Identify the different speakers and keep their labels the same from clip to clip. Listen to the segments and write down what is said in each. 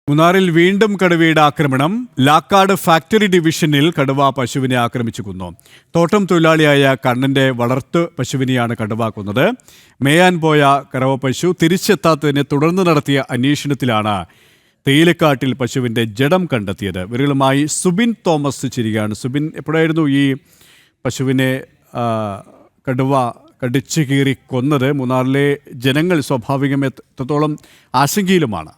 Speaker 1: മൂന്നാറിൽ വീണ്ടും കടുവയുടെ ആക്രമണം. ലാക്കാട് ഫാക്ടറി ഡിവിഷനിൽ കടുവ പശുവിനെ ആക്രമിച്ചു കൊന്നു. തോട്ടം തൊഴിലാളിയായ കണ്ണന്റെ വളർത്തു പശുവിനെയാണ് കടുവ കൊന്നത്. മേയാൻ പോയ കറവ പശു തിരിച്ചെത്താത്തതിനെ തുടർന്ന് നടത്തിയ അന്വേഷണത്തിലാണ് തേയിലക്കാട്ടിൽ പശുവിന്റെ ജഡം കണ്ടെത്തിയത്. വിവരങ്ങളുമായി സുബിൻ തോമസ് ചിരികയാണ്. സുബിൻ, എപ്പോഴായിരുന്നു ഈ പശുവിനെ കടുവ കടിച്ചു കീറി കൊന്നത്? മൂന്നാറിലെ ജനങ്ങൾ സ്വാഭാവികം എത്രത്തോളം ആശങ്കയിലുമാണ്?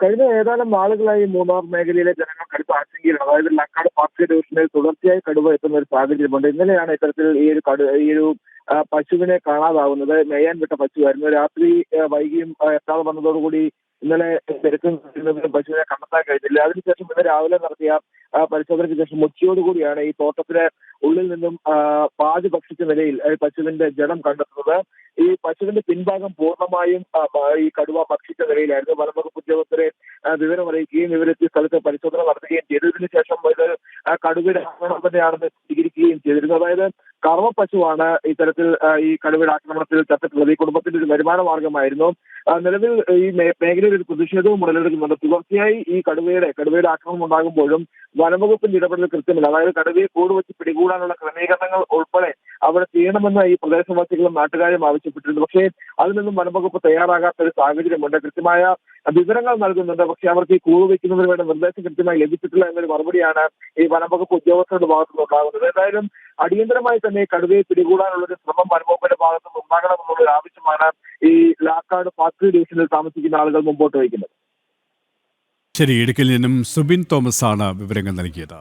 Speaker 2: കഴിഞ്ഞ ഏതാനും നാളുകളായി മൂന്നാർ മേഖലയിലെ ജനങ്ങൾ കടുത്ത ആശങ്കയിലാണ്. അതായത് ലാക്കാട് ഫാക്ടറി ഡിവിഷനിൽ തുടർച്ചയായി കടുവ എത്തുന്ന ഒരു സാഹചര്യമുണ്ട്. ഇന്നലെയാണ് ഇത്തരത്തിൽ ഈ ഒരു പശുവിനെ കാണാതാവുന്നത്. മേയാൻ വിട്ട പശുവായിരുന്നു. രാത്രി വൈകിയും എത്താതെ വന്നതോടുകൂടി ഇന്നലെ തിരക്കും പശുവിനെ കണ്ടെത്താൻ കഴിഞ്ഞില്ല. അതിനുശേഷം ഇന്ന് രാവിലെ നടത്തിയ പരിശോധനയ്ക്ക് ശേഷം ഉച്ചയോടുകൂടിയാണ് ഈ തോട്ടത്തിന് ഉള്ളിൽ നിന്നും പാതി ഭക്ഷിച്ച നിലയിൽ പശുവിന്റെ ജഡം കണ്ടെത്തുന്നത്. ഈ പശുവിന്റെ പിൻഭാഗം പൂർണ്ണമായും ഈ കടുവ ഭക്ഷിച്ച നിലയിലായിരുന്നു. വനംവകുപ്പ് ഉദ്യോഗസ്ഥരെ വിവരമറിയിക്കുകയും ഇവരെത്തി സ്ഥലത്ത് പരിശോധന നടത്തുകയും ചെയ്തു. ഇതിനുശേഷം ഇത് കടുവയുടെ ആക്രമണം തന്നെയാണെന്ന് സ്ഥിരീകരിക്കുകയും ചെയ്തിരുന്നു. അതായത് കറവ പശുവാണ് ഇത്തരത്തിൽ ഈ കടുവയുടെ ആക്രമണത്തിൽ ചത്തിട്ടുള്ളത്. ഈ കുടുംബത്തിന്റെ ഒരു വരുമാന മാർഗമായിരുന്നു. നിലവിൽ ഈ മേഖലയിൽ ഒരു പ്രതിഷേധവും ഉടലെടുക്കുന്നുണ്ട്. തുടർച്ചയായി ഈ കടുവയുടെ ആക്രമണം ഉണ്ടാകുമ്പോഴും വനംവകുപ്പിന്റെ ഇടപെടൽ കൃത്യമില്ല. അതായത് കടുവയെ കൂട് വെച്ച് പിടികൂടാനുള്ള ക്രമീകരണങ്ങൾ ഉൾപ്പെടെ അവിടെ ചെയ്യണമെന്ന് ഈ പ്രദേശവാസികളും നാട്ടുകാരും ആവശ്യപ്പെട്ടിരുന്നു. പക്ഷേ അതിനൊന്നും വനംവകുപ്പ് തയ്യാറാകാത്ത ഒരു സാഹചര്യമുണ്ട്. കൃത്യമായ വിവരങ്ങൾ നൽകുന്നുണ്ട്, പക്ഷേ അവർക്ക് ഈ കൂട് വയ്ക്കുന്നതിന് വേണ്ട നിർദ്ദേശം കൃത്യമായി ലഭിച്ചിട്ടില്ല എന്നൊരു മറുപടിയാണ് ഈ വനംവകുപ്പ് ഉദ്യോഗസ്ഥരുടെ ഭാഗത്തുനിന്ന് ഉണ്ടാകുന്നത്. എന്തായാലും അടിയന്തരമായി തന്നെ കടുവയെ പിടികൂടാനുള്ള ഒരു ശ്രമം വനംവകുപ്പിന്റെ ഭാഗത്തുനിന്ന് ഉണ്ടാകണമെന്നുള്ള ആവശ്യമാണ് ഈ ലാക്കാട് ഫാക്ടറി ഡിവിഷനിൽ താമസിക്കുന്ന ആളുകൾ മുമ്പോട്ട് വയ്ക്കുന്നത്.
Speaker 1: ശരി, ഇടുക്കിയിൽ നിന്നും സുബിൻ തോമസ് ആണ് വിവരങ്ങൾ നൽകിയത്.